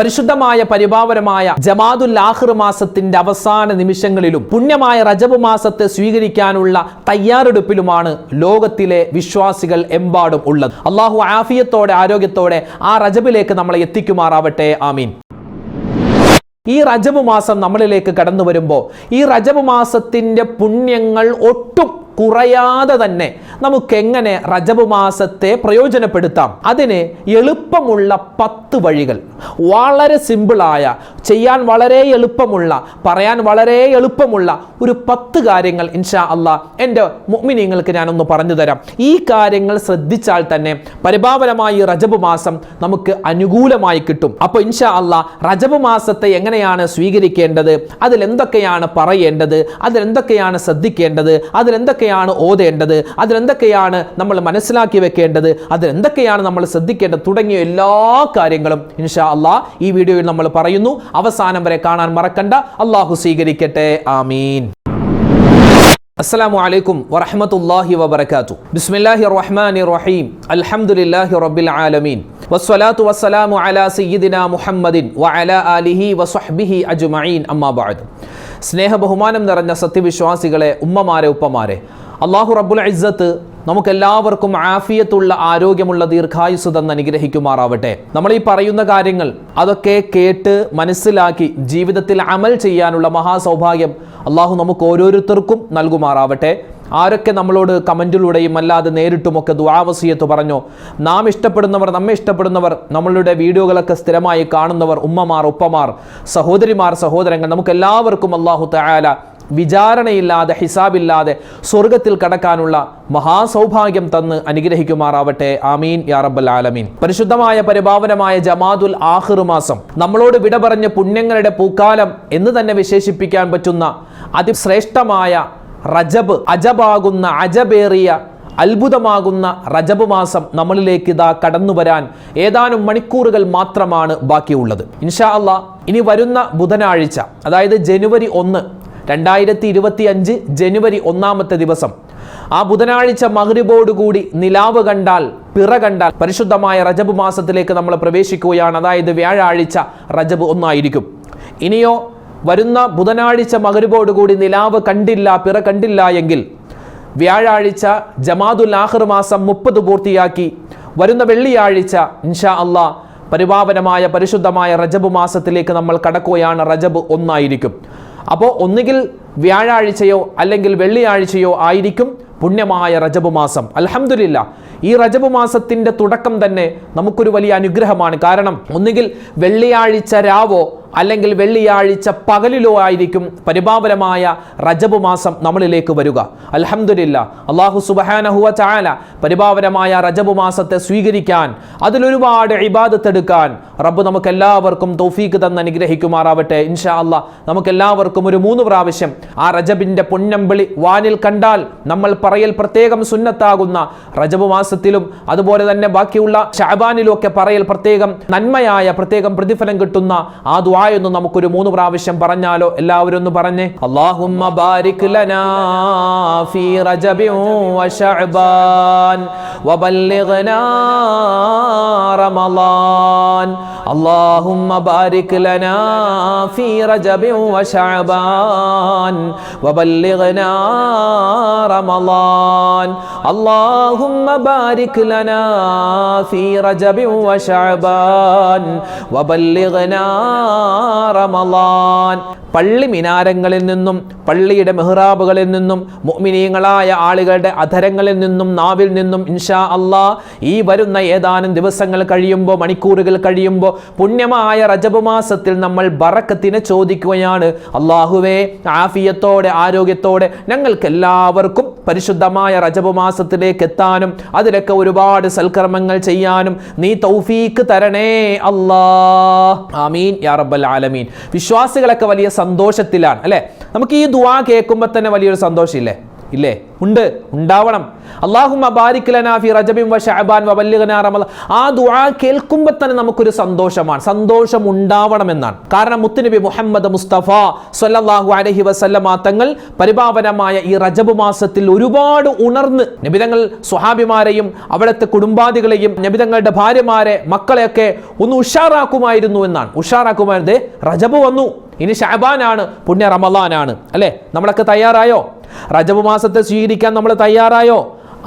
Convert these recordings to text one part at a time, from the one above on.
പരിശുദ്ധമായ പരിപാവനമായ ജമാദുൽ ആഖിർ മാസത്തിന്റെ അവസാന നിമിഷങ്ങളിലും പുണ്യമായ റജബ് മാസത്തെ സ്വീകരിക്കാനുള്ള തയ്യാറെടുപ്പിലുമാണ് ലോകത്തിലെ വിശ്വാസികൾ എമ്പാടും ഉള്ളത്. അള്ളാഹു ആഫിയത്തോടെ ആരോഗ്യത്തോടെ ആ റജബിലേക്ക് നമ്മളെ എത്തിക്കുമാറാവട്ടെ. ആമീൻ. ഈ റജബ് മാസം നമ്മളിലേക്ക് കടന്നു വരുമ്പോൾ ഈ റജബ് മാസത്തിന്റെ പുണ്യങ്ങൾ ഒട്ടും കുറയാതെ തന്നെ നമുക്കെങ്ങനെ റജബ് മാസത്തെ പ്രയോജനപ്പെടുത്താം, അതിന് എളുപ്പമുള്ള 10 വഴികൾ, വളരെ സിമ്പിളായ, ചെയ്യാൻ വളരെ എളുപ്പമുള്ള, പറയാൻ വളരെ എളുപ്പമുള്ള ഒരു 10 കാര്യങ്ങൾ ഇൻഷാ അല്ലാഹ് എൻ്റെ മുഅ്മിനീങ്ങൾക്ക് ഞാനൊന്ന് പറഞ്ഞു തരാം. ഈ കാര്യങ്ങൾ ശ്രദ്ധിച്ചാൽ തന്നെ പരിപാവനമായ ഈ റജബ് മാസം നമുക്ക് അനുകൂലമായി കിട്ടും. അപ്പോൾ ഇൻഷാ അല്ലാഹ് റജബ് മാസത്തെ എങ്ങനെയാണ് സ്വീകരിക്കേണ്ടത്, അതിലെന്തൊക്കെയാണ് പറയേണ്ടത്, അതിലെന്തൊക്കെയാണ് ശ്രദ്ധിക്കേണ്ടത്, അതിലെന്തൊക്കെയാണ് ഓതേണ്ടത്, അതിലെന്തൊക്കെയാണ് നമ്മൾ മനസ്സിലാക്കി വെക്കേണ്ടത്, അതിലെന്തൊക്കെയാണ് നമ്മൾ ശ്രദ്ധിക്കേണ്ടത് തുടങ്ങിയ എല്ലാ കാര്യങ്ങളും ഇൻഷാ അല്ലാഹ് ഈ വീഡിയോയിൽ നമ്മൾ പറയുന്നു. അവസാനം വരെ കാണാൻ മറക്കണ്ട. അല്ലാഹു സ്വീകരിക്കട്ടെ. ആമീൻ. അസ്സലാമു അലൈക്കും വറഹ്മത്തുള്ളാഹി വബറകാതുഹു. ബിസ്മില്ലാഹിർ റഹ്മാനിർ റഹീം. അൽഹംദുലില്ലാഹി റബ്ബിൽ ആലമീൻ. വസ്സലാത്തു വസ്സലാമു അലാ സയ്യിദിനാ മുഹമ്മദിൻ വഅലാ ആലിഹി വസ്വഹ്ബിഹി അജ്മഈൻ. അമ്മാ ബഅദ്. സ്നേഹ ബഹുമാനം നിറഞ്ഞ സത്യവിശ്വാസികളെ, ഉമ്മമാരെ, ഉപ്പമാരെ, അല്ലാഹു റബ്ബുൽ ഇസ്സത്ത് നമുക്കെല്ലാവർക്കും ആഫിയത്തുള്ള ആരോഗ്യമുള്ള ദീർഘായുസ് തന്ന് അനുഗ്രഹിക്കുമാറാവട്ടെ. നമ്മൾ ഈ പറയുന്ന കാര്യങ്ങൾ അതൊക്കെ കേട്ട് മനസ്സിലാക്കി ജീവിതത്തിൽ അമൽ ചെയ്യാനുള്ള മഹാസൗഭാഗ്യം അല്ലാഹു നമുക്ക് ഓരോരുത്തർക്കും നൽകുമാറാവട്ടെ. ആരൊക്കെ നമ്മളോട് കമൻറ്റിലൂടെയും അല്ലാതെ നേരിട്ടുമൊക്കെ ദുആ വസിയത്ത് പറഞ്ഞോ, നാം ഇഷ്ടപ്പെടുന്നവർ, നമ്മെ ഇഷ്ടപ്പെടുന്നവർ, നമ്മളുടെ വീഡിയോകളൊക്കെ സ്ഥിരമായി കാണുന്നവർ, ഉമ്മമാർ, ഉപ്പമാർ, സഹോദരിമാർ, സഹോദരങ്ങൾ, നമുക്കെല്ലാവർക്കും അല്ലാഹു തആല വിചാരണയില്ലാതെ ഹിസാബില്ലാതെ സ്വർഗത്തിൽ കടക്കാനുള്ള മഹാസൗഭാഗ്യം തന്ന് അനുഗ്രഹിക്കുമാറാവട്ടെ. ആമീൻ യാ റബ്ബൽ ആലമീൻ. പരിശുദ്ധമായ പരിപാവനമായ ജമാദുൽ ആഖിർ മാസം നമ്മളോട് വിട പറഞ്ഞ പുണ്യങ്ങളുടെ പൂക്കാലം എന്ന് തന്നെ വിശേഷിപ്പിക്കാൻ പറ്റുന്ന അതിശ്രേഷ്ഠമായ റജബ്, അജബാകുന്ന, അജബേറിയ, അത്ഭുതമാകുന്ന റജബ് മാസം നമ്മളിലേക്ക് ഇതാ കടന്നു വരാൻ ഏതാനും മണിക്കൂറുകൾ മാത്രമാണ് ബാക്കിയുള്ളത്. ഇൻഷാ അല്ലാഹ് ഇനി വരുന്ന ബുധനാഴ്ച, അതായത് ജനുവരി 1, 2025 ജനുവരി 1-ാമത്തെ ദിവസം, ആ ബുധനാഴ്ച മഗ്രിബോടുകൂടി നിലാവ് കണ്ടാൽ, പിറ കണ്ടാൽ പരിശുദ്ധമായ റജബ് മാസത്തിലേക്ക് നമ്മൾ പ്രവേശിക്കുകയാണ്. അതായത് വ്യാഴാഴ്ച റജബ് 1 ആയിരിക്കും. ഇനിയോ വരുന്ന ബുധനാഴ്ച മഗ്രിബോടുകൂടി നിലാവ് കണ്ടില്ല, പിറ കണ്ടില്ല എങ്കിൽ വ്യാഴാഴ്ച ജമാദുൽ ആഖിർ മാസം 30 പൂർത്തിയാക്കി വരുന്ന വെള്ളിയാഴ്ച ഇൻഷാ അല്ലാഹ് പരിപാവനമായ പരിശുദ്ധമായ റജബ് മാസത്തിലേക്ക് നമ്മൾ കടക്കുകയാണ്. റജബ് 1 ആയിരിക്കും. അപ്പോൾ ഒന്നുകിൽ വ്യാഴാഴ്ചയോ അല്ലെങ്കിൽ വെള്ളിയാഴ്ചയോ ആയിരിക്കും പുണ്യമായ റജബ് മാസം. അൽഹംദുലില്ലാ, ഈ റജബ് മാസത്തിൻ്റെ തുടക്കം തന്നെ നമുക്കൊരു വലിയ അനുഗ്രഹമാണ്. കാരണം ഒന്നുകിൽ വെള്ളിയാഴ്ച രാവോ അല്ലെങ്കിൽ വെള്ളിയാഴ്ച പകലിലോ ആയിരിക്കും പരിപാവനമായ റജബ് മാസം നമ്മളിലേക്ക് വരിക. അൽഹംദുലില്ലാ, അല്ലാഹു സുബ്ഹാനഹു വ തആല പരിപാവനമായ റജബ് മാസത്തെ സ്വീകരിക്കാൻ, അതിലൊരുപാട് ഇബാദത്ത് എടുക്കാൻ റബ്ബ് നമുക്കെല്ലാവർക്കും തൗഫീഖ് തന്ന് അനുഗ്രഹിക്കുമാറാവട്ടെ. ഇൻഷാ അല്ലാഹ് നമുക്കെല്ലാവർക്കും ഒരു 3 പ്രാവശ്യം ആ റജബിൻ്റെ പൊന്നമ്പിളി വാനിൽ കണ്ടാൽ നമ്മൾ പറയൽ പ്രത്യേകം സുന്നത്താകുന്ന റജബ് മാസത്തിലും അതുപോലെ തന്നെ ബാക്കിയുള്ള ശഅബാനിലും ഒക്കെ പറയൽ പ്രത്യേകം നന്മയായ പ്രത്യേകം പ്രതിഫലം കിട്ടുന്ന ആ ദുആയൊന്ന് നമുക്കൊരു 3 പ്രാവശ്യം പറഞ്ഞാലോ? എല്ലാവരും ഒന്ന് പറഞ്ഞേ. അല്ലാഹുമ്മ ബാരിക് ലനാ ഫീ റജബിൻ വ ശഅബാൻ വബല്ലിഗ്നാ റമളാൻ. അല്ലാഹുമ്മ ബാരിക് ലനാ ഫീ റജബിൻ വ ശഅബാൻ വബല്ലിഗ്നാ റമളാൻ. അല്ലാഹുമ്മ ബാരിക് ലനാ ഫീ റജബിൻ വ ശഅബാൻ വബല്ലിഗ്നാ റമളാൻ. പള്ളി മിനാരങ്ങളിൽ നിന്നും പള്ളിയുടെ മെഹ്റാബുകളിൽ നിന്നും മുഅ്മിനീങ്ങളായ ആളുകളുടെ അധരങ്ങളിൽ നിന്നും നാവിൽ നിന്നും ഇൻഷാ അല്ലാഹ് ഈ വരുന്ന ഏതാനും ദിവസങ്ങൾ കഴിയുമ്പോൾ, മണിക്കൂറുകൾ കഴിയുമ്പോൾ പുണ്യമായ റജബ് മാസത്തിൽ നമ്മൾ ബറക്കത്തിനെ ചോദിക്കുകയാണ്. അല്ലാഹുവേ, ആഫിയത്തോടെ ആരോഗ്യത്തോടെ ഞങ്ങൾക്ക് എല്ലാവർക്കും പരിശുദ്ധമായ റജബ് മാസത്തിലേക്ക് എത്താനും അതിലൊക്കെ ഒരുപാട് സൽക്കർമ്മങ്ങൾ ചെയ്യാനും നീ തൗഫീഖ് തരണേ അല്ലാഹ്. ആമീൻ യാ റബ്ബൽ ആലമീൻ. വിശ്വാസികളൊക്കെ വലിയ സന്തോഷത്തിലാണ് അല്ലേ? നമുക്ക് ഈ ദുആ കേൾക്കുമ്പോൾ തന്നെ വലിയൊരു സന്തോഷമില്ലേ? ഇല്ലേ? ഉണ്ട്, ഉണ്ടാവണം. അല്ലാഹുമ്മ ബാരിക് ലനാ ഫി റജബിൻ വ ശഅബാൻ വ ബല്ലിഗ്നാ റമളാൻ. ആ ദുആ കേൾക്കുമ്പോൾ തന്നെ നമുക്കൊരു സന്തോഷമാണ്, സന്തോഷം ഉണ്ടാവണമെന്നാണ്. കാരണം മുത്തുനബി മുഹമ്മദ് മുസ്തഫ സ്വല്ലല്ലാഹു അലൈഹി വസല്ലമ തങ്ങൾ പരിപാവനമായ ഈ റജബ് മാസത്തിൽ ഒരുപാട് ഉണർന്ന് നബിതങ്ങൾ സ്വഹാബിമാരെയും അവിടുത്തെ കുടുംബാദികളെയും നബിതങ്ങളുടെ ഭാര്യമാരെ മക്കളെയൊക്കെ ഒന്ന് ഉഷാറാക്കുമായിരുന്നു എന്നാണ്. ഉഷാറാക്കുമായിരുന്നേ, റജബ് വന്നു, ഇനി ശഅബാനാണ്, പുണ്യ റമളാനാണ് അല്ലേ? നമ്മളൊക്കെ തയ്യാറായോ? റജബ് മാസത്തെ സ്വീകരിക്കാൻ നമ്മൾ തയ്യാറായോ?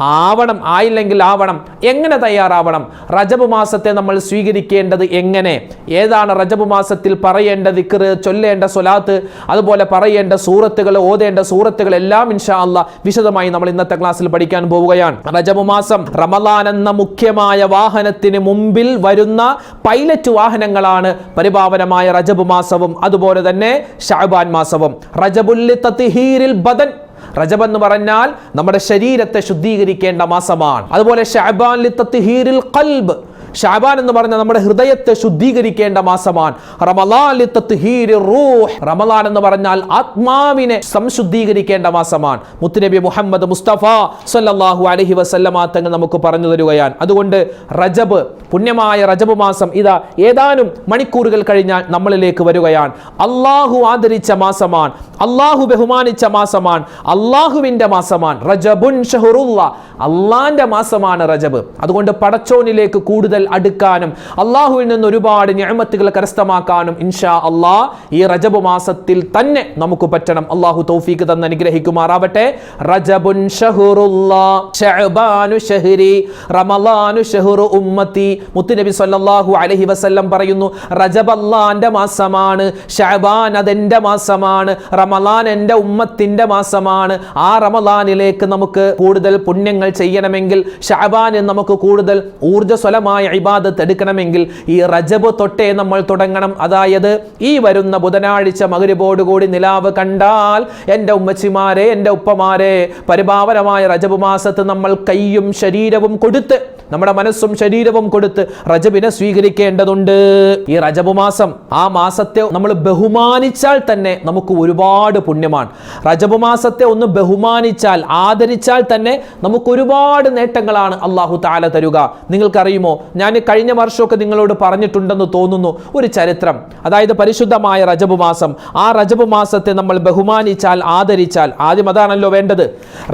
ആവണം. ആയില്ലെങ്കിൽ ആവണം. എങ്ങനെ തയ്യാറാവണം? റജബ് മാസത്തെ നമ്മൾ സ്വീകരിക്കേണ്ടത് എങ്ങനെ? ഏതാണ് റജബ് മാസത്തിൽ പറയേണ്ട ദിക്ർ, ചൊല്ലേണ്ട സ്വലാത്ത്, അതുപോലെ പറയേണ്ട സൂറത്തുകൾ, ഓതേണ്ട സൂറത്തുകൾ എല്ലാം ഇൻഷാ അല്ലാഹ് വിശദമായി നമ്മൾ ഇന്നത്തെ ക്ലാസ്സിൽ പഠിക്കാൻ പോവുകയാണ്. റജബ് മാസം റമളാൻ എന്ന മുഖ്യമായ വാഹനത്തിന് മുമ്പിൽ വരുന്ന പൈലറ്റ് വാഹനങ്ങളാണ് പരിപാവനമായ റജബ് മാസവും അതുപോലെ തന്നെ ശഅബാൻ മാസവും. റജബുൽ തത്ഹീരിൽ ബദൻ, റജബ് എന്ന് പറഞ്ഞാൽ നമ്മുടെ ശരീരത്തെ ശുദ്ധീകരിക്കേണ്ട മാസമാണ്. അതുപോലെ ശഅബാൻ ലിത്തത്ഹീരിൽ ഖൽബ്, ശഅബാൻ എന്ന് പറഞ്ഞാൽ നമ്മുടെ ഹൃദയത്തെ ശുദ്ധീകരിക്കേണ്ട മാസമാണ്. റമളാൻ ലിത്തത്ഹീരിർ റൂഹ്, റമളാൻ എന്ന് പറഞ്ഞാൽ ആത്മാവിനെ സംശുദ്ധീകരിക്കേണ്ട മാസമാണ്. മുത്തുനബി മുഹമ്മദ് മുസ്തഫ സ്വല്ലല്ലാഹു അലൈഹി വസല്ലമ തങ്ങൾ നമുക്ക് പറഞ്ഞു തരുകയാണ്. അതുകൊണ്ട് റജബ്, പുണ്യമായ റജബ് മാസം ഇതാ ഏതാനും മണിക്കൂറുകൾ കഴിഞ്ഞാൽ നമ്മളിലേക്ക് വരികയാണ്. അല്ലാഹു ആദരിച്ച മാസമാണ്, അല്ലാഹു ബഹുമാനിച്ച മാസമാണ്, അല്ലാഹുവിന്റെ മാസമാണ്. റജബുൻ ഷഹറുല്ലാ, അള്ളാന്റെ മാസമാണ് റജബ്. അതുകൊണ്ട് പടച്ചോനിലേക്ക് കൂടുതൽ അടുക്കാനും അള്ളാഹുവിൽ നിന്ന് ഒരുപാട് നിഅമത്തുകൾ കരസ്ഥമാക്കാനും ഇൻഷാ അല്ലാഹ് ഈ റജബ് മാസത്തിൽ തന്നെ നമുക്ക് പറ്റണം. അള്ളാഹു തൗഫീഖ് തന്ന് അനുഗ്രഹിക്കുമാറാവട്ടെ. റജബുൻ ഷഹറുല്ലാ ശഅബാനു ഷഹ്രി റമളാനു ഷഹ്റു ഉമ്മത്തി. മുത്തുനബി സല്ലല്ലാഹു അലൈഹി വസല്ലം പറയുന്നു, റജബ് അല്ലാഹുവിന്റെ മാസമാണ്, ശഅബാൻ അതെന്റെ മാസമാണ്, റമളാൻ എൻ്റെ ഉമ്മത്തിന്റെ മാസമാണ്. ആ റമളാനിലേക്ക് നമുക്ക് കൂടുതൽ പുണ്യങ്ങൾ ചെയ്യണമെങ്കിൽ, ശഅബാനിൽ നമുക്ക് കൂടുതൽ ഊർജ്ജസ്വലമായ ഇബാദത്ത് എടുക്കണമെങ്കിൽ ഈ റജബ് തൊട്ടേ നമ്മൾ തുടങ്ങണം. അതായത് ഈ വരുന്ന ബുധനാഴ്ച മഗ്രിബോടുകൂടി നിലാവ് കണ്ടാൽ എൻ്റെ ഉമ്മച്ചിമാരെ, എൻ്റെ ഉപ്പമാരെ, പരിപാവനമായ റജബ് മാസത്ത് നമ്മൾ കൈയും ശരീരവും കൊടുത്ത്, നമ്മുടെ മനസ്സും ശരീരവും കൊടുത്ത് റജബിനെ സ്വീകരിക്കേണ്ടതുണ്ട്. ഈ റജബ് മാസം, ആ മാസത്തെ നമ്മൾ ബഹുമാനിച്ചാൽ തന്നെ നമുക്ക് ഒരുപാട് പുണ്യമാണ്. റജബ് മാസത്തെ ഒന്ന് ബഹുമാനിച്ചാൽ, ആദരിച്ചാൽ തന്നെ നമുക്ക് ഒരുപാട് നേട്ടങ്ങളാണ് അല്ലാഹു തആല തരുക. നിങ്ങൾക്കറിയുമോ, ഞാൻ കഴിഞ്ഞ വർഷമൊക്കെ നിങ്ങളോട് പറഞ്ഞിട്ടുണ്ടെന്ന് തോന്നുന്നു ഒരു ചരിത്രം. അതായത് പരിശുദ്ധമായ റജബ് മാസം, ആ റജബ് മാസത്തെ നമ്മൾ ബഹുമാനിച്ചാൽ, ആദരിച്ചാൽ, ആദ്യം അതാണല്ലോ വേണ്ടത്.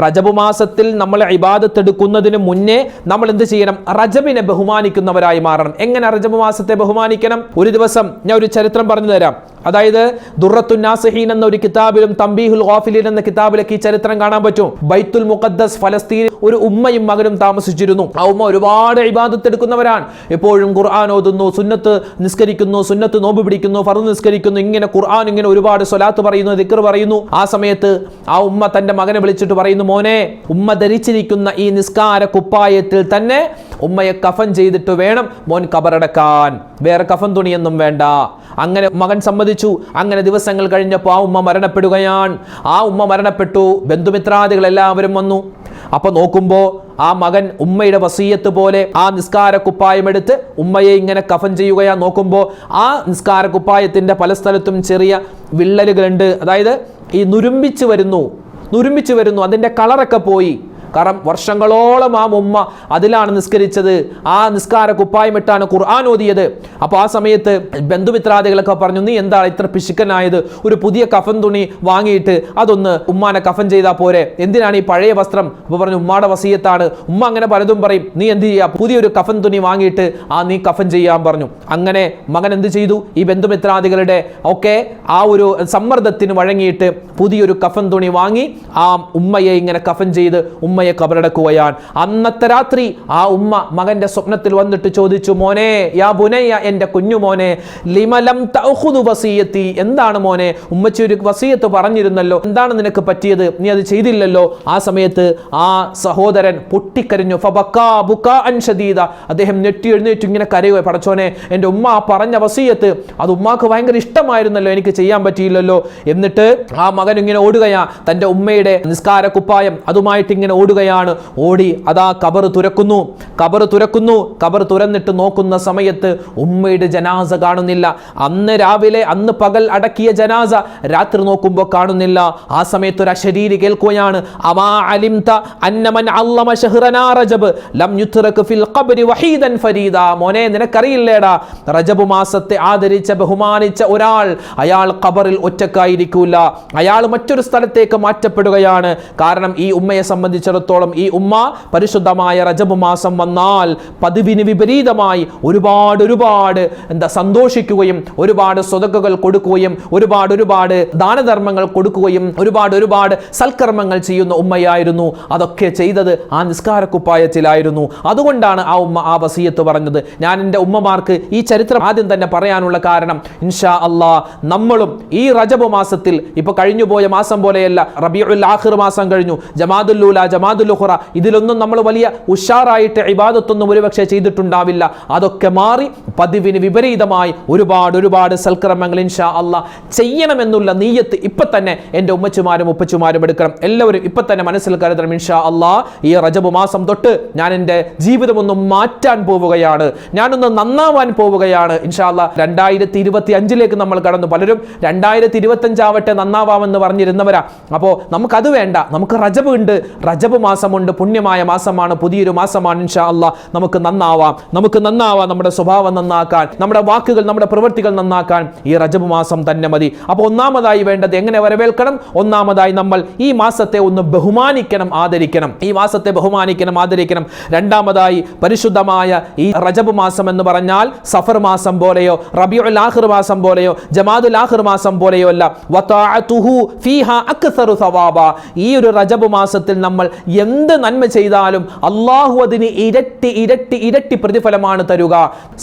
റജബ് മാസത്തിൽ നമ്മൾ ഇബാദത്ത് എടുക്കുന്നതിന് മുന്നേ നമ്മൾ എന്ത് ചെയ്യണം? റജബിനെ ബഹുമാനിക്കുന്നവരായി മാറണം. എങ്ങനെ റജബ് മാസത്തെ ബഹുമാനിക്കണം? ഒരു ദിവസം ഞാൻ ഒരു ചരിത്രം പറഞ്ഞു തരാം. അതായത് ദുർറത്തുൻ നാസിഹീൻ എന്ന ഒരു കിതാബിലും തംബീഹുൽ ഗാഫിലീൻ എന്ന കിതാബിലൊക്കെ ഈ ചരിത്രം കാണാൻ പറ്റും. ബൈത്തുൽ മുഖദ്ദസ് ഫലസ്തീൻ ഒരു ഉമ്മയും മകനും താമസിച്ചിരുന്നു. ആ ഉമ്മ ഒരുപാട് ഇബാദത്ത് എടുക്കുന്നവരാണ്. എപ്പോഴും ഖുർആൻ ഓതുന്നു, സുന്നത്ത് നിസ്കരിക്കുന്നു, സുന്നത്ത് നോമ്പ് പിടിക്കുന്നു, ഫർദ് നിസ്കരിക്കുന്നു, ഇങ്ങനെ ഖുർആൻ ഇങ്ങനെ ഒരുപാട് സ്വലാത്ത് പറയുന്നു, ദിക്ർ പറയുന്നു. ആ സമയത്ത് ആ ഉമ്മ തന്റെ മകനെ വിളിച്ചിട്ട് പറയുന്നു, മോനെ, ഉമ്മ ധരിച്ചിരിക്കുന്ന ഈ നിസ്കാര കുപ്പായത്തിൽ തന്നെ ഉമ്മയെ കഫൻ ചെയ്തിട്ട് വേണം മോൻ കബറടക്കാൻ, വേറെ കഫൻ തുണിയൊന്നും വേണ്ട. അങ്ങനെ മകൻ സമ്മതിച്ചു. അങ്ങനെ ദിവസങ്ങൾ കഴിഞ്ഞപ്പോൾ ആ ഉമ്മ മരണപ്പെടുകയാണ്. ആ ഉമ്മ മരണപ്പെട്ടു. ബന്ധുമിത്രാദികൾ എല്ലാവരും വന്നു. അപ്പൊ നോക്കുമ്പോ ആ മകൻ ഉമ്മയുടെ വസീയത്ത് പോലെ ആ നിസ്കാര കുപ്പായം എടുത്ത് ഉമ്മയെ ഇങ്ങനെ കഫൻ ചെയ്യുകയാ. നോക്കുമ്പോൾ ആ നിസ്കാര കുപ്പായത്തിന്റെ പല സ്ഥലത്തും ചെറിയ വിള്ളലുകളുണ്ട്. അതായത് ഈ നുരുമ്പിച്ചു വരുന്നു, അതിന്റെ കളറൊക്കെ പോയി. കാരണം വർഷങ്ങളോളം ആ ഉമ്മ അതിലാണ് നിസ്കരിച്ചത്, ആ നിസ്കാര കുപ്പായമിട്ടാണ് ഖുർആൻ ഓതിയത്. അപ്പോൾ ആ സമയത്ത് ബന്ധുമിത്രാദികളൊക്കെ പറഞ്ഞു, നീ എന്താ ഇത്ര പിശുക്കനായത്? ഒരു പുതിയ കഫൻ തുണി വാങ്ങിയിട്ട് അതൊന്ന് ഉമ്മാനെ കഫൻ ചെയ്താൽ പോരെ, എന്തിനാണ് ഈ പഴയ വസ്ത്രം? അപ്പോൾ പറഞ്ഞു, ഉമ്മാടെ വസിയത്താണ്. ഉമ്മ അങ്ങനെ പലതും പറയും, നീ എന്ത് ചെയ്യുക, പുതിയൊരു കഫൻ തുണി വാങ്ങിയിട്ട് നീ കഫൻ ചെയ്യാൻ പറഞ്ഞു. അങ്ങനെ മകൻ എന്ത് ചെയ്തു? ഈ ബന്ധുമിത്രാദികളുടെ ഒക്കെ ആ ഒരു സമ്മർദ്ദത്തിന് വഴങ്ങിയിട്ട് പുതിയൊരു കഫൻ തുണി വാങ്ങി ആ ഉമ്മയെ ഇങ്ങനെ കഫൻ ചെയ്ത് ഉമ്മയെ കബറടക്കുകയാണ്. അന്നത്തെ രാത്രി ആ ഉമ്മ മകന്റെ സ്വപ്നത്തിൽ വന്നിട്ട് ചോദിച്ചു, മോനെ, യാ ബുനയ്യ, എന്റെ കുഞ്ഞു മോനെ, ലിമലം തഅഖുദു വസിയത്തി, എന്താണ് മോനെ, ഉമ്മച്ചി ഒരു വസിയത്ത് പറഞ്ഞിരുന്നല്ലോ, എന്താണ് നിനക്ക് പറ്റിയത്? നീ അത് ചെയ്തില്ലല്ലോ. ആ സമയത്ത് ആ സഹോദരൻ പൊട്ടിക്കരഞ്ഞു. ഫബക്കാ ബുകാഅൻ ശദീദ, അദ്ദേഹം നെറ്റി എഴുന്നേറ്റ് ഇങ്ങനെ കരയുക, പടച്ചോനെ, എൻ്റെ ഉമ്മ പറഞ്ഞ വസിയത്ത് അത് ഉമ്മാക്ക് ഭയങ്കര ഇഷ്ടമായിരുന്നല്ലോ, എനിക്ക് ചെയ്യാൻ പറ്റിയില്ലല്ലോ. എന്നിട്ട് ആ മകൻ ഇങ്ങനെ ഓടുകയാ, തൻ്റെ ഉമ്മയുടെ നിസ്കാര കുപ്പായം അതുമായിട്ട് ഇങ്ങനെ ഓടുക. ഓടുകയാണ്. ഓടി അതാ ഖബർ തുറക്കുന്നു. ഖബർ തുറന്നിട്ട് നോക്കുന്ന സമയത്ത് ഉമ്മയുടെ ജനാസ കാണുന്നില്ല. അന്ന് പകൽ അടക്കിയ ജനാസ രാത്രി നോക്കുമ്പോൾ കാണുന്നില്ല. ആ സമയത്ത് ഒരു അശരീരി കേൾക്കുകയാണ്, അമാ അലിംത അന്ന മൻ അല്ലമ ശഹ്റനാ റജബ് ലം യുത്റക ഫിൽ ഖബ്രി വഹീദൻ ഫരീദാ. മോനെ, നിനക്കറിയില്ലേടാ, റജബ് മാസത്തെ ആദരിച്ച ബഹുമാനിച്ച ഒരാൾ അയാൾ ഖബറിൽ ഒറ്റക്കായിരിക്കൂല, അയാൾ മറ്റൊരു സ്ഥലത്തേക്ക് മാറ്റപ്പെടുകയാണ്. കാരണം ഈ ഉമ്മയെ സംബന്ധിച്ചിടത്തോളം ഈ ഉമ്മ പരിശുദ്ധമായ റജബ് മാസം വന്നാൽ പതിവിന് വിപരീതമായി ഒരുപാട് സന്തോഷിക്കുകയും ഒരുപാട് സ്വതക്കകൾ കൊടുക്കുകയും ഒരുപാട് ദാനധർമ്മങ്ങൾ കൊടുക്കുകയും ഒരുപാട് സൽക്കർമ്മങ്ങൾ ചെയ്യുന്ന ഉമ്മയായിരുന്നു. അതൊക്കെ ചെയ്തത് ആ നിസ്കാരക്കുപ്പായത്തിലായിരുന്നു. അതുകൊണ്ടാണ് ആ ഉമ്മ ആ വസിയത്ത് പറഞ്ഞത്. ഞാൻ എൻ്റെ ഉമ്മമാർക്ക് ഈ ചരിത്രം ആദ്യം തന്നെ പറയാനുള്ള കാരണം, ഇൻഷാ അല്ലാഹ് നമ്മളും ഈ റജബ് മാസത്തിൽ, ഇപ്പൊ കഴിഞ്ഞുപോയ മാസം പോലെയല്ല, റബീഉൽ ആഖിർ മാസം കഴിഞ്ഞു, ജമാദുൽ ഊല, ജമാദുൽ ഉഖ്റ, ഇതിലൊന്നും നമ്മൾ വലിയ ഉഷാറായിട്ട് ഇബാദത്തൊന്നും ഒരുപക്ഷെ ചെയ്തിട്ടുണ്ടാവില്ല. അതൊക്കെ മാറി പതിവിന് വിപരീതമായി ഒരുപാട് സൽക്കർമ്മങ്ങൾ ഇൻഷാ അല്ലാഹ് ചെയ്യണമെന്നുള്ള നീയത്ത് ഇപ്പൊ തന്നെ എൻ്റെ ഉമ്മച്ചുമാരും ഉപ്പച്ചുമാരും എടുക്കണം. എല്ലാവരും ഇപ്പൊ തന്നെ മനസ്സിൽ കരുതണം, ഇൻഷാ അല്ലാഹ് ഈ റജബ് മാസം തൊട്ട് ഞാൻ എൻ്റെ ജീവിതം ഒന്ന് മാറ്റാൻ പോവുകയാണ്, ഞാനൊന്ന് നന്നാവാൻ പോവുകയാണ്. ഇൻഷാ അല്ലാഹ് 2025 നമ്മൾ കടന്നു. പലരും 2025 ആവട്ടെ നന്നാവാമെന്ന് പറഞ്ഞിരുന്നവരാ. അപ്പോൾ നമുക്കത് വേണ്ട, നമുക്ക് റജബ് ഉണ്ട്, റജബ് മാസമുണ്ട്, പുണ്യമായ മാസമാണ്, പുതിയൊരു മാസമാണ്. ഇൻഷാ അല്ലാഹ് നമുക്ക് നന്നാവാം, നമ്മുടെ സ്വഭാവം നന്നാക്കാൻ, നമ്മുടെ വാക്കുകൾ, നമ്മുടെ പ്രവൃത്തികൾ നന്നാക്കാൻ ഈ റജബ് മാസം തന്നെ മതി. അപ്പോൾ ഒന്നാമതായി വേണ്ടത് എങ്ങനെ വരവേൽക്കണം? ഒന്നാമതായി നമ്മൾ ഈ മാസത്തെ ഒന്ന് ബഹുമാനിക്കണം, ആദരിക്കണം. ഈ മാസത്തെ ബഹുമാനിക്കണം, ആദരിക്കണം. രണ്ടാമതായി പരിശുദ്ധമായ ഈ റജബ് മാസം എന്ന് പറഞ്ഞാൽ സഫർ മാസം പോലെയോ റബീഉൽ ആഖിർ മാസം പോലെയോ ജമാദുൽ ആഖിർ മാസം പോലെയോ അല്ല. വതഅതുഹു ഫീഹാ അക്സറു സവാബ. ഈ ഒരു റജബ് മാസത്തിൽ നമ്മൾ എന്ത് നന്മ ചെയ്താലും അല്ലാഹു അതിന് ഇരട്ടി പ്രതിഫലമാണ് തരുക.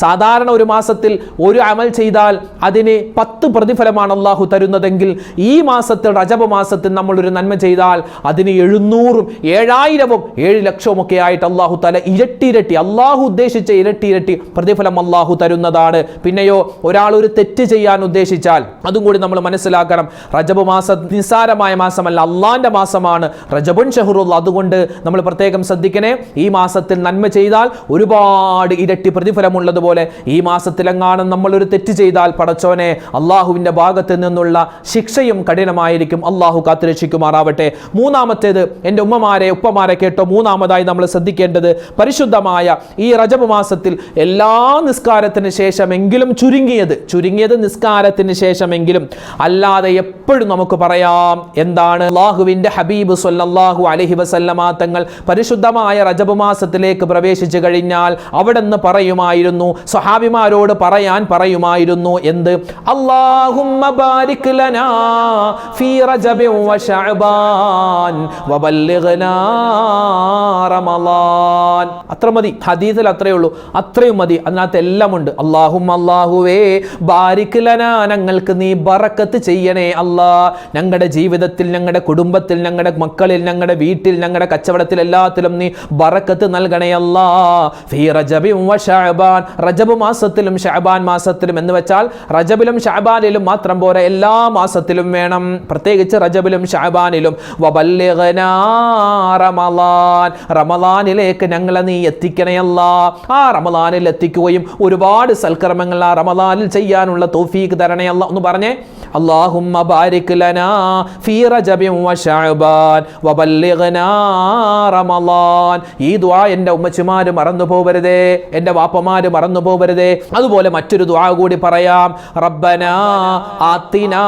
സാധാരണ ഒരു മാസത്തിൽ ഒരു അമൽ ചെയ്താൽ അതിന് 10 പ്രതിഫലമാണ് അല്ലാഹു തരുന്നതെങ്കിൽ ഈ മാസത്തിൽ റജബ് മാസത്തിൽ നമ്മൾ ഒരു നന്മ ചെയ്താൽ അതിന് 700ഉം 7000ഉം 7 ലക്ഷവും ഒക്കെ ആയിട്ട് അല്ലാഹു തആല ഇരട്ടി അല്ലാഹു ഉദ്ദേശിച്ച ഇരട്ടി പ്രതിഫലം അല്ലാഹു തരുന്നതാണ്. പിന്നെയോ ഒരാൾ ഒരു തെറ്റ് ചെയ്യാൻ ഉദ്ദേശിച്ചാൽ അതും കൂടി നമ്മൾ മനസ്സിലാക്കണം. റജബ് മാസം നിസ്സാരമായ മാസമല്ല, അള്ളാന്റെ മാസമാണ്, റജബുൻ ഷഹ്റുൽ. അതുകൊണ്ട് നമ്മൾ പ്രത്യേകം ശ്രദ്ധിക്കണേ. ഈ മാസത്തിൽ നന്മ ചെയ്താൽ ഒരുപാട് ഇരട്ടി പ്രതിഫലമുള്ളതുപോലെ ഈ മാസത്തിലെങ്ങാനും നമ്മൾ ഒരു തെറ്റ് ചെയ്താൽ പടച്ചോനെ അള്ളാഹുവിന്റെ ഭാഗത്ത് നിന്നുള്ള ശിക്ഷയും കഠിനമായിരിക്കും. അള്ളാഹു കാത്തുരക്ഷിക്കുമാറാവട്ടെ. മൂന്നാമത്തേത് എൻ്റെ ഉപ്പമാരെ കേട്ടോ, മൂന്നാമതായി നമ്മൾ ശ്രദ്ധിക്കേണ്ടത് പരിശുദ്ധമായ ഈ റജബ് മാസത്തിൽ എല്ലാ നിസ്കാരത്തിന് ശേഷമെങ്കിലും ചുരുങ്ങിയത് നിസ്കാരത്തിന് ശേഷമെങ്കിലും, അല്ലാതെ എപ്പോഴും നമുക്ക് പറയാം എന്താണ്, അല്ലാഹുവിന്റെ ഹബീബ് സ്വല്ലല്ലാഹു അലൈഹി വസല്ലമ തങ്ങൾ പരിശുദ്ധമായ റജബ് മാസത്തിലേക്ക് പ്രവേശിച്ചു കഴിഞ്ഞാൽ അവിടെ നിന്ന് പറയുമായിരുന്നു, സ്വഹാബിമാരോട് പറയുമായിരുന്നു എന്ത്? അല്ലാഹുമ്മ ബാരിക് ലനാ ഫീ റജബിൻ വ ശഅബാൻ വബല്ലിഗ്നാ റമളാൻ. അത്ര മതി, ഹദീസിൽ അത്രയേ ഉള്ളൂ, അത്രയും മതി. അതിനകത്ത് എല്ലാം ഉണ്ട്. അല്ലാഹുവേ ബാരിക് ലനാ, ഞങ്ങൾക്ക് നീ ബറക്കത്ത് ചെയ്യണേ അല്ലാ. ഞങ്ങളുടെ ജീവിതത്തിൽ, ഞങ്ങളുടെ കുടുംബത്തിൽ, ഞങ്ങളുടെ മക്കളിൽ, ഞങ്ങളുടെ വീട്ടിൽ, ഞങ്ങളുടെ കച്ചവടത്തിൽ, എല്ലാത്തിലും നീ ബറക്കത്ത് നൽകണേ അല്ലാ. ഫീ റജബിൻ വ ശഅബാൻ, റജബ് മാസത്തിലും ശഅബാൻ മാസത്തിലും, എന്ന് വെച്ചാൽ റജബിലും ശഅബാനിലും മാത്രം പോരാ, എല്ലാ മാസത്തിലും വേണം, പ്രത്യേകിച്ച് റജബിലും ശഅബാനിലും. വബല്ലിഗ്നാ റമളാൻ, റമളാനിലേക്ക് ഞങ്ങളെ നീ എത്തിക്കണേ അല്ലാ. ആ റമളാനിൽ എത്തിക്കുകയും ഒരുപാട് സൽക്കർമ്മങ്ങൾ ആ റമളാനിൽ ചെയ്യാനുള്ള തൗഫീഖ് തരണേ അല്ലാ. ഒന്ന് പറഞ്ഞേ, അല്ലാഹുമ്മ ബാരിക് ലനാ ഫീ റജബിൻ വ ശഅബാൻ വബല്ലിഗ്നാ റമളാൻ. ഈ ദുആ എൻ്റെ ഉമ്മച്ചിമാര് മറന്നു പോകരുതേ, എൻ്റെ വാപ്പമാര് മറന്നു പോകരുതേ. അതുപോലെ മറ്റൊരു ദുആ കൂടി പറയാം, റബ്ബനാ ആതിനാ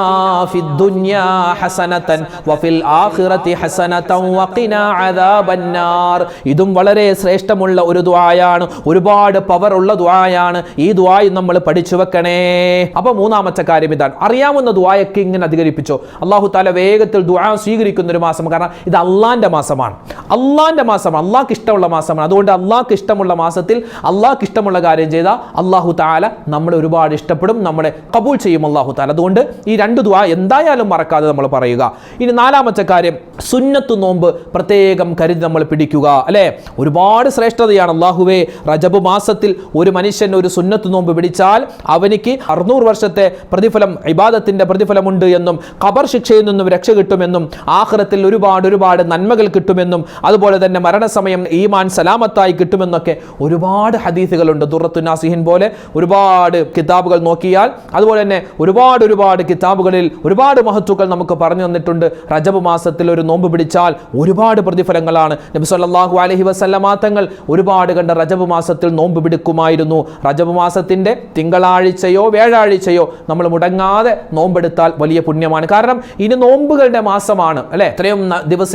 ഫിദ്ദുനിയാ ഹസനതൻ വഫിൽ ആഖിറതി ഹസനതൻ വഖിനാ അദാബന്നാർ. ഇതും വളരെ ശ്രേഷ്ഠമുള്ള ഒരു ദുആയാണ്, ഒരുപാട് പവർ ഉള്ള ദുആയാണ്. ഈ ദുആയും നമ്മൾ പഠിച്ചു വെക്കണേ. അപ്പോൾ മൂന്നാമത്തെ കാര്യം ഇതാണ്, അറിയാവുന്ന ദുആയൊക്കെ ഇങ്ങനെ അധികരിപ്പിച്ചോ. അല്ലാഹു തആല വേഗത്തിൽ ദുആ സ്വീകരിക്കുന്ന ഒരു മാസം, കാരണം ഇത് അള്ളാന്റെ മാസമാണ്, അള്ളാഹ്ക്ക് ഇഷ്ടമുള്ള മാസമാണ്. അതുകൊണ്ട് അള്ളാഹ്ക്ക് ഇഷ്ടമുള്ള മാസത്തിൽ അള്ളാഹ്ക്ക് ഇഷ്ടമുള്ള കാര്യം ചെയ്താൽ അല്ലാഹു തആല നമ്മളെ ഒരുപാട് ഇഷ്ടപ്പെടും, നമ്മളെ കബൂൽ ചെയ്യും അല്ലാഹു തആല. അതുകൊണ്ട് ഈ രണ്ട് ദുആ എന്തായാലും മറക്കാതെ നമ്മൾ പറയുക. ഇനി നാലാമത്തെ കാര്യം, സുന്നത്ത് നോമ്പ് പ്രത്യേകം കരുതി നമ്മൾ പിടിക്കുക, അല്ലേ? ഒരുപാട് ശ്രേഷ്ഠതയാണ്. അല്ലാഹുവേ, റജബ് മാസത്തിൽ ഒരു മനുഷ്യൻ ഒരു സുന്നത്ത് നോമ്പ് പിടിച്ചാൽ അവനിക്ക് 600 വർഷത്തെ പ്രതിഫലം, ഇബാദത്തിന്റെ നോമ്പിന്റെ പ്രതിഫലമുണ്ട് എന്നും ഖബർ ശിക്ഷയിൽ നിന്നും രക്ഷ കിട്ടുമെന്നും ആഖിറത്തിൽ ഒരുപാട് നന്മകൾ കിട്ടുമെന്നും അതുപോലെ തന്നെ മരണസമയം ഈമാൻ സലാമത്തായി കിട്ടുമെന്നൊക്കെ ഒരുപാട് ഹദീസുകളുണ്ട്. ദുറത്തുൻ നാസിഹിൻ പോലെ ഒരുപാട് കിതാബുകൾ നോക്കിയാൽ അതുപോലെ തന്നെ ഒരുപാട് കിതാബുകളിൽ ഒരുപാട് മഹത്തുക്കൾ നമുക്ക് പറഞ്ഞു തന്നിട്ടുണ്ട്. റജബ് മാസത്തിൽ ഒരു നോമ്പ് പിടിച്ചാൽ ഒരുപാട് പ്രതിഫലങ്ങളാണ്. നബി സല്ലല്ലാഹു അലൈഹി വസല്ലമ തങ്ങൾ ഒരുപാട് കണ്ട റജബ് മാസത്തിൽ നോമ്പ് പിടിക്കുമായിരുന്നു. റജബ് മാസത്തിന്റെ തിങ്കളാഴ്ചയോ വ്യാഴാഴ്ചയോ നമ്മൾ മുടങ്ങാതെ നോമ്പെടുത്താൽ വലിയ പുണ്യമാണ്. കാരണം ഇനി നോമ്പുകളുടെ മാസമാണ് അല്ലെ.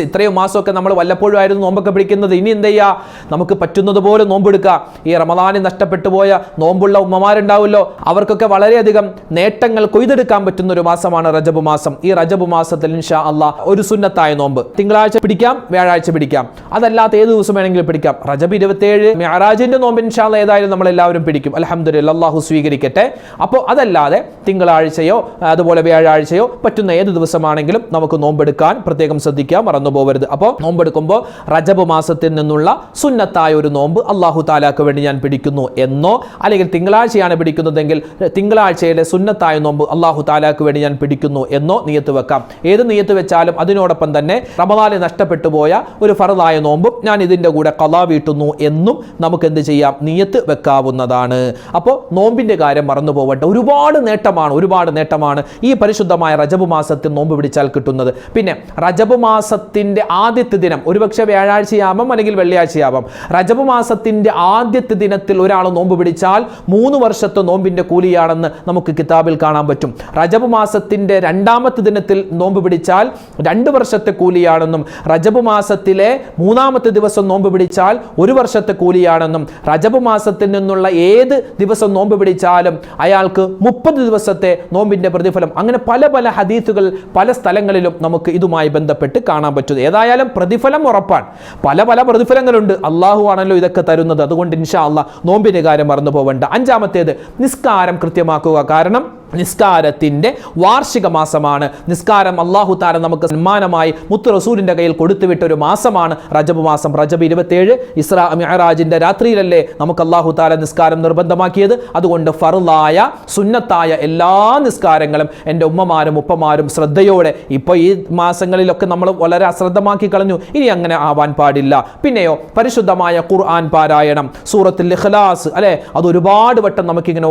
ഇത്രയും മാസമൊക്കെ നമ്മൾ വല്ലപ്പോഴും ആയിരുന്നു നോമ്പൊക്കെ പിടിക്കുന്നത്. ഇനി എന്ത് ചെയ്യുക, നമുക്ക് പറ്റുന്നത് പോലെ നോമ്പെടുക്കുക. ഈ റമദാനിൽ നഷ്ടപ്പെട്ടു പോയ നോമ്പുള്ള ഉമ്മമാരുണ്ടാവുമല്ലോ, അവർക്കൊക്കെ വളരെയധികം നേട്ടങ്ങൾ കൊയ്തെടുക്കാൻ പറ്റുന്ന ഒരു മാസമാണ് റജബ് മാസം. ഈ റജബ് മാസത്തിൽ ഇൻഷാ അല്ലാഹ് ഒരു സുന്നത്തായ നോമ്പ് തിങ്കളാഴ്ച പിടിക്കാം, വ്യാഴാഴ്ച പിടിക്കാം, അതല്ലാത്ത ഏത് ദിവസം വേണമെങ്കിലും പിടിക്കാം. റജബ് 27 മിഅ്റാജിന്റെ നോമ്പ് ഇൻഷാ അല്ലാഹ് ഏതായാലും നമ്മൾ എല്ലാവരും പിടിക്കും. അൽഹംദുലില്ലാഹ്, അല്ലാഹു സ്വീകരിക്കട്ടെ. അപ്പോൾ അതല്ലാതെ തിങ്കളാഴ്ചയോ അതുപോലെ വ്യാഴാഴ്ചയോ പറ്റുന്ന ഏത് ദിവസമാണെങ്കിലും നമുക്ക് നോമ്പെടുക്കാൻ പ്രത്യേകം ശ്രദ്ധിക്കുക, മറന്നു പോകരുത്. അപ്പോൾ നോമ്പെടുക്കുമ്പോൾ റജബ് മാസത്തിൽ നിന്നുള്ള സുന്നത്തായ ഒരു നോമ്പ് അല്ലാഹു തആലാക്ക് വേണ്ടി ഞാൻ പിടിക്കുന്നു എന്നോ, അല്ലെങ്കിൽ തിങ്കളാഴ്ചയാണ് പിടിക്കുന്നതെങ്കിൽ തിങ്കളാഴ്ചയിലെ സുന്നത്തായ നോമ്പ് അല്ലാഹു തആലാക്ക് വേണ്ടി ഞാൻ പിടിക്കുന്നു എന്നോ നിയത്ത് വെക്കാം. ഏത് നിയത്ത് വെച്ചാലും അതിനോടൊപ്പം തന്നെ റമദാനിൽ നഷ്ടപ്പെട്ടു പോയ ഒരു ഫർദായ നോമ്പും ഞാൻ ഇതിന്റെ കൂടെ ഖളാ വീട്ടുന്നു എന്നും നമുക്ക് എന്ത് ചെയ്യാം, നിയത്ത് വെക്കാവുന്നതാണ്. അപ്പോൾ നോമ്പിന്റെ കാര്യം മറന്നു പോവട്ടെ. ഒരുപാട് നേട്ടമാണ് ഈ പരിശുദ്ധമായ റജബ് മാസത്തിൽ നോമ്പ് പിടിച്ചാൽ കിട്ടുന്നത്. പിന്നെ റജബ് മാസത്തിന്റെ ആദ്യത്തെ ദിനം ഒരുപക്ഷെ വ്യാഴാഴ്ചയാവാം അല്ലെങ്കിൽ വെള്ളിയാഴ്ചയാവാം. റജബ് മാസത്തിന്റെ ആദ്യത്തെ ദിനത്തിൽ ഒരാൾ നോമ്പ് പിടിച്ചാൽ 3 വർഷത്തെ നോമ്പിന്റെ കൂലിയാണെന്ന് നമുക്ക് കിതാബിൽ കാണാൻ പറ്റും. റജബ് മാസത്തിന്റെ 2ാമത്തെ ദിനത്തിൽ നോമ്പ് പിടിച്ചാൽ 2 വർഷത്തെ കൂലിയാണെന്നും റജബ് മാസത്തിലെ 3ാമത്തെ ദിവസം നോമ്പ് പിടിച്ചാൽ 1 വർഷത്തെ കൂലിയാണെന്നും റജബ് മാസത്തിൽ നിന്നുള്ള ഏത് ദിവസം നോമ്പ് പിടിച്ചാലും അയാൾക്ക് 30 ദിവസത്തെ നോമ്പിന്റെ പ്രതിഫലം, അങ്ങനെ പല ഹദീസുകൾ പല സ്ഥലങ്ങളിലും നമുക്ക് ഇതുമായി ബന്ധപ്പെട്ട് കാണാൻ പറ്റും. ഏതായാലും പ്രതിഫലം ഉറപ്പാണ്. പല പ്രതിഫലങ്ങളുണ്ട്. അള്ളാഹു ആണല്ലോ ഇതൊക്കെ തരുന്നത്. അതുകൊണ്ട് ഇൻഷാ അല്ലാഹ് നോമ്പിന്റെ കാര്യം മറന്നു പോവേണ്ട. 5ാമത്തേത് നിസ്കാരം കൃത്യമാക്കുക. കാരണം നിസ്കാരത്തിന്റെ വാർഷിക മാസമാണ്. നിസ്കാരം അല്ലാഹു തആല നമുക്ക് സമ്മാനമായി മുത്തു റസൂലിന്റെ കയ്യിൽ കൊടുത്തുവിട്ട ഒരു മാസമാണ് റജബ് മാസം. റജബ് 27 ഇസ്രാ മിഅ്റാജിന്റെ രാത്രിയിലല്ലേ നമുക്ക് അല്ലാഹു തആല നിസ്കാരം നിർബന്ധമാക്കിയത്. അതുകൊണ്ട് ഫർളായ സുന്നത്തായ എല്ലാ നിസ്കാരങ്ങളും എൻ്റെ ഉമ്മമാരും ഉപ്പമാരും ശ്രദ്ധയോടെ, ഇപ്പോൾ ഈ മാസങ്ങളിലൊക്കെ നമ്മൾ വളരെ അശ്രദ്ധമാക്കി കളഞ്ഞു, ഇനി അങ്ങനെ ആവാൻ പാടില്ല. പിന്നെയോ പരിശുദ്ധമായ ഖുർആൻ പാരായണം, സൂറത്തുൽ ഇഖ്ലാസ് അല്ലെ, അത് ഒരുപാട് വട്ടം നമുക്കിങ്ങനെ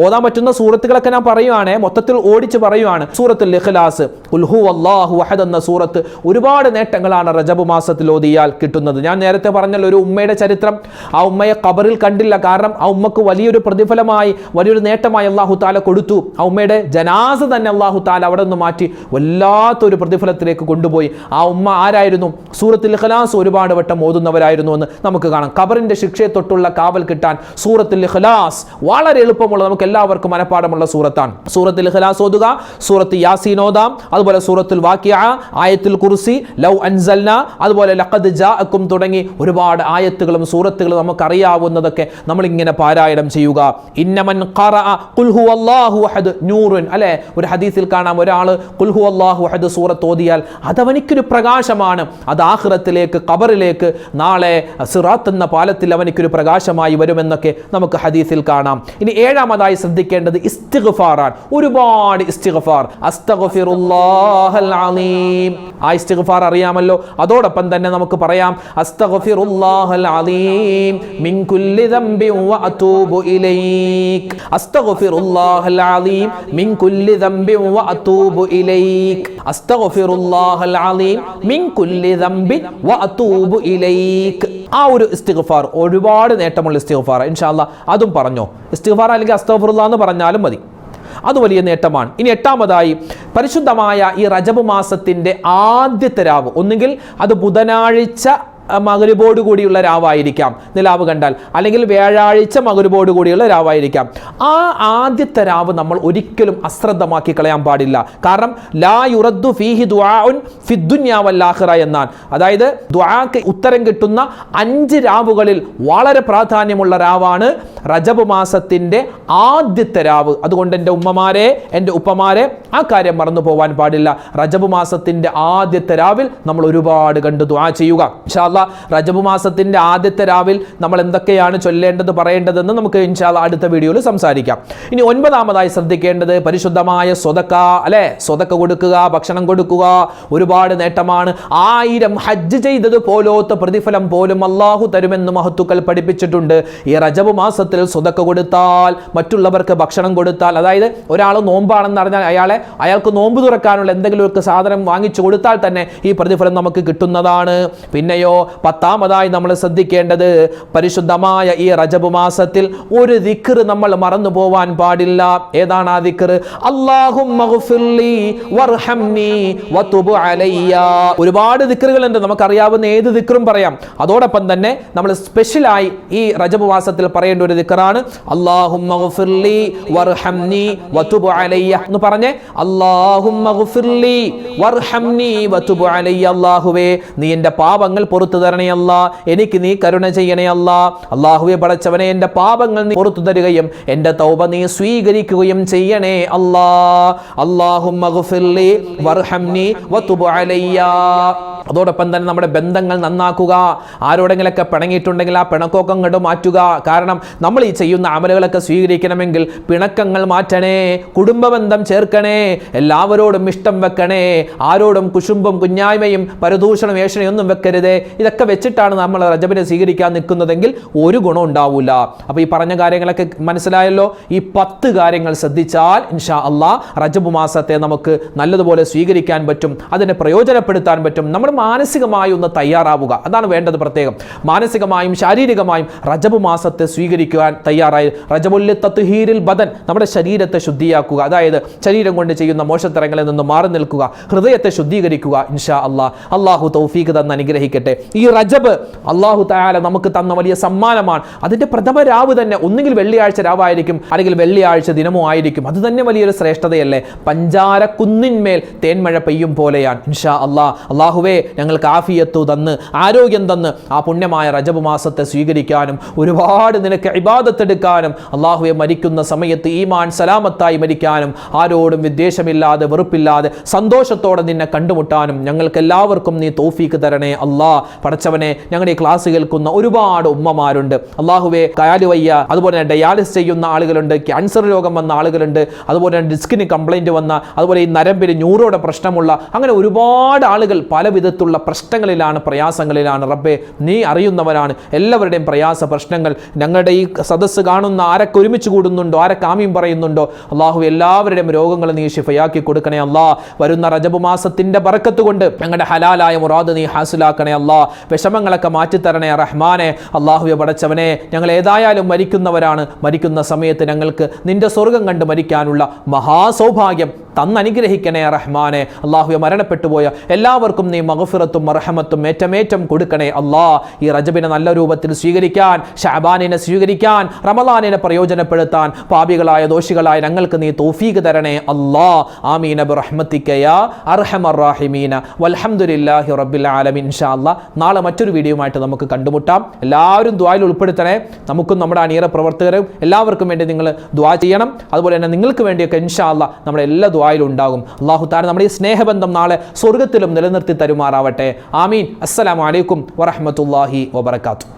ഓതാൻ പറ്റുന്ന സൂറത്തുകളൊക്കെ ഞാൻ പറയുവാണ്, മൊത്തത്തിൽ ഓടിച്ച് പറയുവാണ്. സൂറത്തുൽ ഇഖ്ലാസ്, ഖുൽ ഹുവല്ലാഹു അഹദ് എന്ന സൂറത്ത് ഒരുപാട് നേട്ടങ്ങളാണ് റജബ് മാസത്തിൽ ഓതിയാൽ കിട്ടുന്നത്. ഞാൻ നേരത്തെ പറഞ്ഞല്ലോ ഒരു ഉമ്മയുടെ ചരിത്രം. ആ ഉമ്മയെ ഖബറിൽ കണ്ടില്ല. കാരണം ആ ഉമ്മക്ക് വലിയൊരു പ്രതിഫലമായി, വലിയൊരു നേട്ടമായി അല്ലാഹു തആല കൊടുത്തു. ആ ഉമ്മയുടെ ജനാസ തന്നെ അല്ലാഹു തആല അവിടെ നിന്ന് മാറ്റി വല്ലാത്തൊരു പ്രതിഫലത്തിലേക്ക് കൊണ്ടുപോയി. ആ ഉമ്മ ആരായിരുന്നു? സൂറത്തുൽ ഇഖ്ലാസ് ഒരുപാട് വട്ടം ഓതുന്നവരായിരുന്നു എന്ന് നമുക്ക് കാണാം. ഖബറിന്റെ ശിക്ഷയെ തൊട്ടുള്ള കാവൽ കിട്ടാൻ സൂറത്തുൽ ഇഖ്ലാസ് വളരെ എളുപ്പമുള്ള, നമുക്ക് എല്ലാവർക്കും മനപ്പാടമുള്ള സൂറത്താണ്. സൂറത്തുൽ ഇഖ്ലാസ് ഓതുക, സൂറത്ത് യാസീൻ ഓതാം, അതുപോലെ സൂറത്തുൽ വാഖിഅ, ആയത്തുൽ കുർസി, ലൗ അൻസൽന, അതുപോലെ ലഖദ് ജാഅക്കും തുടങ്ങി ഒരുപാട് ആയത്തുകളും സൂറത്തുകളും നമുക്ക് അറിയാവുന്നതൊക്കെ നമ്മൾ ഇങ്ങനെ പാരായണം ചെയ്യുക. ഇന്നമൻ ഖറഅ ഖുൽ ഹുവല്ലാഹു അഹദ് നൂറുൻ അല്ലെ, ഒരു ഹദീസിൽ കാണാം ഒരാൾ ഖുൽ ഹുവല്ലാഹു അഹദ് സൂറത്ത് ഓതിയാൽ അതവനിക്കൊരു പ്രകാശമാണ്. അത് ആഖിറത്തിലേക്ക്, ഖബറിലേക്ക്, നാളെ സിറാത്ത് എന്ന പാലത്തിൽ അവനിക്കൊരു പ്രകാശമായി വരുമെന്നൊക്കെ നമുക്ക് ഹദീസിൽ കാണാം. ഇനി 7ാമതായി ശ്രദ്ധിക്കേണ്ടത് ഇസ്തിഗ്ഫാറാണ്. ഒരുപാട് ഇസ്തിഗ്ഫാർ, അസ്തഗ്ഫിറുല്ലാഹൽ അലീം, ആ ഇസ്തിഗ്ഫാർ അറിയാമല്ലോ. അതോടൊപ്പം തന്നെ നമുക്ക് പറയാം അസ്തഗ്ഫിറുല്ലാഹൽ അലീം മിൻ കുല്ലി ദംബിൻ വ അതൂബു ഇലൈക്, അസ്തഗ്ഫിറുല്ലാഹൽ അലീം മിൻ കുല്ലി ദംബിൻ വ അതൂബു ഇലൈക്, അസ്തഗ്ഫിറുല്ലാഹൽ അലീം മിൻ കുല്ലി ദംബിൻ വ അതൂബു ഇലൈക്. ആ ഒരു ഇസ്തിഗ്ഫാർ ഒരുപാട് നേട്ടമുള്ള ഇസ്തിഗ്ഫാർ. ഇൻഷാ അല്ലാഹ് അതും പറഞ്ഞോ. ഇസ്തിഗ്ഫാർ അല്ലെങ്കിൽ അസ്തഗ്ഫിറുല്ലാഹ് എന്ന് പറഞ്ഞാലും മതി, അത് വലിയ നേട്ടമാണ്. ഇനി 8ാമതായി പരിശുദ്ധമായ ഈ റജബ് മാസത്തിന്റെ ആദ്യത്തെ രാവ്, ഒന്നുകിൽ അത് ബുധനാഴ്ച മഗ്‌രിബോട് കൂടിയുള്ള രാവായിരിക്കാം നിലാവ് കണ്ടാൽ, അല്ലെങ്കിൽ വ്യാഴാഴ്ച മഗ്‌രിബോട് കൂടിയുള്ള രാവായിരിക്കാം. ആ ആദ്യത്തെ രാവ് നമ്മൾ ഒരിക്കലും അശ്രദ്ധമാക്കി കളയാൻ പാടില്ല. കാരണം ലാ യുറദ്ദു ഫീഹി ദുആഉൻ ഫിദ്ദുനിയ വൽ ആഖിറ എന്നാണ്. അതായത് ദുആക്ക് ഉത്തരം കിട്ടുന്ന 5 രാവുകളിൽ വളരെ പ്രാധാന്യമുള്ള രാവാണ് റജബ് മാസത്തിന്റെ ആദ്യത്തെ രാവ്. അതുകൊണ്ട് എൻ്റെ ഉമ്മമാരെ, എൻ്റെ ഉപ്പമാരെ, ആ കാര്യം മറന്നു പോവാൻ പാടില്ല. റജബ് മാസത്തിന്റെ ആദ്യത്തെ രാവിൽ നമ്മൾ ഒരുപാട് കണ്ട് ദുആ ചെയ്യുക. ഇൻഷാ അല്ലാഹ് റജബ് മാസത്തിന്റെ ആദ്യത്തെ രാവിൽ നമ്മൾ എന്തൊക്കെയാണ് ചൊല്ലേണ്ടത് പറയേണ്ടതെന്ന് നമുക്ക് ഇൻഷാ അല്ലാഹ് അടുത്ത വീഡിയോയിൽ സംസാരിക്കാം. ഇനി 9-ാമതായി ശ്രദ്ധിക്കേണ്ടത് പരിശുദ്ധമായ സ്വതക്ക, അല്ലെ? സ്വതക്ക കൊടുക്കുക, ഭക്ഷണം കൊടുക്കുക ഒരുപാട് നേട്ടമാണ്. 1000 ഹജ്ജ് ചെയ്തത് പോലോത്ത പ്രതിഫലം പോലും അല്ലാഹു തരുമെന്ന് മഹത്തുക്കൾ പഠിപ്പിച്ചിട്ടുണ്ട്. ഈ റജബ് മാസത്തിൽ സ്വതക്ക കൊടുത്താൽ, മറ്റുള്ളവർക്ക് ഭക്ഷണം കൊടുത്താൽ, അതായത് ഒരാൾ നോമ്പാണെന്ന് അറിഞ്ഞാൽ അയാൾക്ക് നോമ്പ് തുറക്കാനുള്ള എന്തെങ്കിലും ഒരു സാധനം വാങ്ങിച്ചു കൊടുത്താൽ തന്നെ ഈ പ്രതിഫലം നമുക്ക് കിട്ടുന്നതാണ്. പിന്നെയോ 10-ാമതായി നമ്മൾ ശ്രദ്ധിക്കേണ്ടത് പരിശുദ്ധമായ ഈ റജബ് മാസത്തിൽ ഒരു ദിക്ർ നമ്മൾ മറന്നു പോവാൻ പാടില്ല. ഏതാണ് ആ ദിക്ർ? അല്ലാഹുമ്മഗ്ഫിർലി വർഹംനി വതുബ് അലയ്യ. ഒരുപാട് ദിക്റുകളുണ്ട്, നമുക്കറിയാവുന്ന ഏത് ദിക്റും പറയാം. അതോടൊപ്പം തന്നെ നമ്മൾ സ്പെഷ്യലായി ഈ റജബ് മാസത്തിൽ പറയേണ്ട ഒരു ദിക്റാണ് അല്ലാഹുമ്മഗ്ഫിർലി വർഹംനി വതുബ് അലയ്യ എന്ന് പറഞ്ഞേ. അല്ലാഹുമ്മഗ്ഫിർലി വർഹംനി വതുബ് അലയ്യ. അല്ലാഹുവേ, നീ എൻ്റെ പാപങ്ങൾ പുറത്തു തരണേ അല്ലാ, എനിക്ക് നീ കരുണ ചെയ്യണേ അല്ലാ. അല്ലാഹുവേ പടച്ചവനെ, എൻ്റെ പാപങ്ങൾ നീ പുറത്തു തരുകയും എൻ്റെ തൗബ നീ സ്വീകരിക്കുകയും ചെയ്യണേ അല്ലാ. അല്ലാഹുമ്മഗ്ഫിർലി വർഹംനി വതുബ് അലയ്യ. അതോടൊപ്പം തന്നെ നമ്മുടെ ബന്ധങ്ങൾ നന്നാക്കുക. ആരോടെങ്കിലൊക്കെ പിണങ്ങിയിട്ടുണ്ടെങ്കിൽ ആ പിണക്കമൊക്കെ അങ്ങോട്ട് മാറ്റുക. കാരണം നമ്മൾ ഈ ചെയ്യുന്ന അമലുകളൊക്കെ സ്വീകരിക്കണമെങ്കിൽ പിണക്കങ്ങൾ മാറ്റണേ, കുടുംബബന്ധം ചേർക്കണേ, എല്ലാവരോടും ഇഷ്ടം വെക്കണേ, ആരോടും കുശുമ്പും കുഞ്ഞായ്മയും പരദൂഷണം ഏഷണയൊന്നും വെക്കരുതേ. ഇതൊക്കെ വെച്ചിട്ടാണ് നമ്മൾ റജബിനെ സ്വീകരിക്കാൻ നിൽക്കുന്നതെങ്കിൽ ഒരു ഗുണം ഉണ്ടാവില്ല. അപ്പോൾ ഈ പറഞ്ഞ കാര്യങ്ങളൊക്കെ മനസ്സിലായല്ലോ. ഈ 10 കാര്യങ്ങൾ ശ്രദ്ധിച്ചാൽ ഇൻഷാ അല്ലാഹ് റജബ് മാസത്തെ നമുക്ക് നല്ലതുപോലെ സ്വീകരിക്കാൻ പറ്റും, അതിനെ പ്രയോജനപ്പെടുത്താൻ പറ്റും. നമ്മൾ മാനസികമായി ഒന്ന് തയ്യാറാവുക, അതാണ് വേണ്ടത്. പ്രത്യേകം മാനസികമായും ശാരീരികമായും റജബ് മാസത്തെ സ്വീകരിക്കുവാൻ തയ്യാറായി. റജബുൽ തത്ഹീരിൽ ബദൻ, നമ്മുടെ ശരീരത്തെ ശുദ്ധിയാക്കുക, അതായത് ശരീരം കൊണ്ട് ചെയ്യുന്ന മോശത്തരങ്ങളിൽ നിന്ന് മാറി നിൽക്കുക, ഹൃദയത്തെ ശുദ്ധീകരിക്കുക. ഇൻഷാ അല്ലാഹ് അല്ലാഹു തൗഫീഖ് തന്ന് അനുഗ്രഹിക്കട്ടെ. ഈ റജബ് അല്ലാഹു തആല നമുക്ക് തന്ന വലിയ സമ്മാനമാണ്. അതിന്റെ പ്രഥമ രാവ് തന്നെ ഒന്നുകിൽ വെള്ളിയാഴ്ച രാവായിരിക്കും, അല്ലെങ്കിൽ വെള്ളിയാഴ്ച ദിനമോ ആയിരിക്കും. അത് തന്നെ വലിയൊരു ശ്രേഷ്ഠതയല്ലേ? പഞ്ചാര കുന്നിന്മേൽ തേന്മഴ പെയ്യും പോലെയാണ്. ഇൻഷാ അല്ലാഹ്. അല്ലാഹുവേ, ഞങ്ങൾക്ക് ആഫിയത്ത് തന്ന് ആരോഗ്യം തന്ന് ആ പുണ്യമായ റജബ് മാസത്തെ സ്വീകരിക്കാനും ഒരുപാട് നിനക്ക് ഇബാദത്ത് എടുക്കാനും, അല്ലാഹുവേ മരിക്കുന്ന സമയത്ത് ഈമാൻ സലാമത്തായി മരിക്കാനും, ആരോടും വിദ്വേഷമില്ലാതെ വെറുപ്പില്ലാതെ സന്തോഷത്തോടെ നിന്നെ കണ്ടുമുട്ടാനും ഞങ്ങൾക്ക് എല്ലാവർക്കും നീ തൗഫീഖ് തരണേ അല്ലാ. പടച്ചവനെ, ഞങ്ങളുടെ ഈ ക്ലാസ് കേൾക്കുന്ന ഒരുപാട് ഉമ്മമാരുണ്ട് അല്ലാഹുവേ. കാലുവയ്യ, അതുപോലെ തന്നെ ഡയാലിസിസ് ചെയ്യുന്ന ആളുകളുണ്ട്, ക്യാൻസർ രോഗം വന്ന ആളുകളുണ്ട്, അതുപോലെ തന്നെ ഡിസ്കിന് കംപ്ലൈൻറ്റ് വന്ന, അതുപോലെ ഈ നരമ്പിന് ന്യൂറോയുടെ പ്രശ്നമുള്ള, അങ്ങനെ ഒരുപാട് ആളുകൾ പല വിധത്തിലുള്ള പ്രശ്നങ്ങളിലാണ്, പ്രയാസങ്ങളിലാണ്. റബ്ബേ, നീ അറിയുന്നവരാണ് എല്ലാവരുടെയും പ്രയാസ പ്രശ്നങ്ങൾ. ഞങ്ങളുടെ ഈ സദസ്സ് കാണുന്ന ആരൊക്കെ ഒരുമിച്ച് കൂടുന്നുണ്ടോ, ആരൊക്കെ ആമീൻ പറയുന്നുണ്ടോ, അല്ലാഹു എല്ലാവരുടെയും രോഗങ്ങൾ നീ ശിഫയാക്കി കൊടുക്കണേ അല്ലാ. വരുന്ന റജബ് മാസത്തിന്റെ ബറക്കത്ത് കൊണ്ട് ഞങ്ങളുടെ ഹലാലായ മുറാദ് നീ ഹാസിലാക്കണേ അല്ലാ. വിഷമങ്ങളൊക്കെ മാറ്റിത്തരണേ റഹ്മാനെ. അല്ലാഹുവേ പടച്ചവനെ, ഞങ്ങൾ ഏതായാലും മരിക്കുന്നവരാണ്. മരിക്കുന്ന സമയത്ത് ഞങ്ങൾക്ക് നിന്റെ സ്വർഗം കണ്ട് മരിക്കാനുള്ള മഹാസൗഭാഗ്യം തന്നനുഗ്രഹിക്കണേ റഹ്മാനെ. അല്ലാഹുവേ, മരണപ്പെട്ടു പോയ എല്ലാവർക്കും നീ മഗ്ഫിറത്തും മർഹമത്തും ഏറ്റമേറ്റം കൊടുക്കണേ അല്ലാ. ഈ റജബിനെ നല്ല രൂപത്തിൽ സ്വീകരിക്കാൻ, ശഅബാനിനെ സ്വീകരിക്കാൻ, റമളാനിനെ പ്രയോജനപ്പെടുത്താൻ പാപികളായ ദോഷികളായ ഞങ്ങൾക്ക് നീ തൗഫീഖ് തരണേ അല്ലാ. ആമീന ബിറഹ്മതിക യാ അർഹമർ റഹീമീന വൽഹംദുലില്ലാഹി റബ്ബിൽ ആലമീൻ. ഇൻഷാ അല്ലാഹ് നാളെ മറ്റൊരു വീഡിയോയുമായിട്ട് നമുക്ക് കണ്ടുമുട്ടാം. എല്ലാവരും ദുആയിൽ ഉൾപ്പെടുത്തണേ. നമുക്കും നമ്മുടെ അണിയറ പ്രവർത്തകരും എല്ലാവർക്കും വേണ്ടി നിങ്ങൾ ദുആ ചെയ്യണം. അതുപോലെ തന്നെ നിങ്ങൾക്ക് വേണ്ടിയൊക്കെ ഇൻഷാ അല്ലാഹ് നമ്മുടെ എല്ലാ ദുആയിലും ഉണ്ടാകും. അല്ലാഹു തആല നമ്മുടെ ഈ സ്നേഹബന്ധം നാളെ സ്വർഗ്ഗത്തിലും നിലനിർത്തി തരുമാറാവട്ടെ. ആമീൻ. അസ്സലാമു അലൈക്കും വറഹ്മത്തുള്ളാഹി വബറകാതുഹു.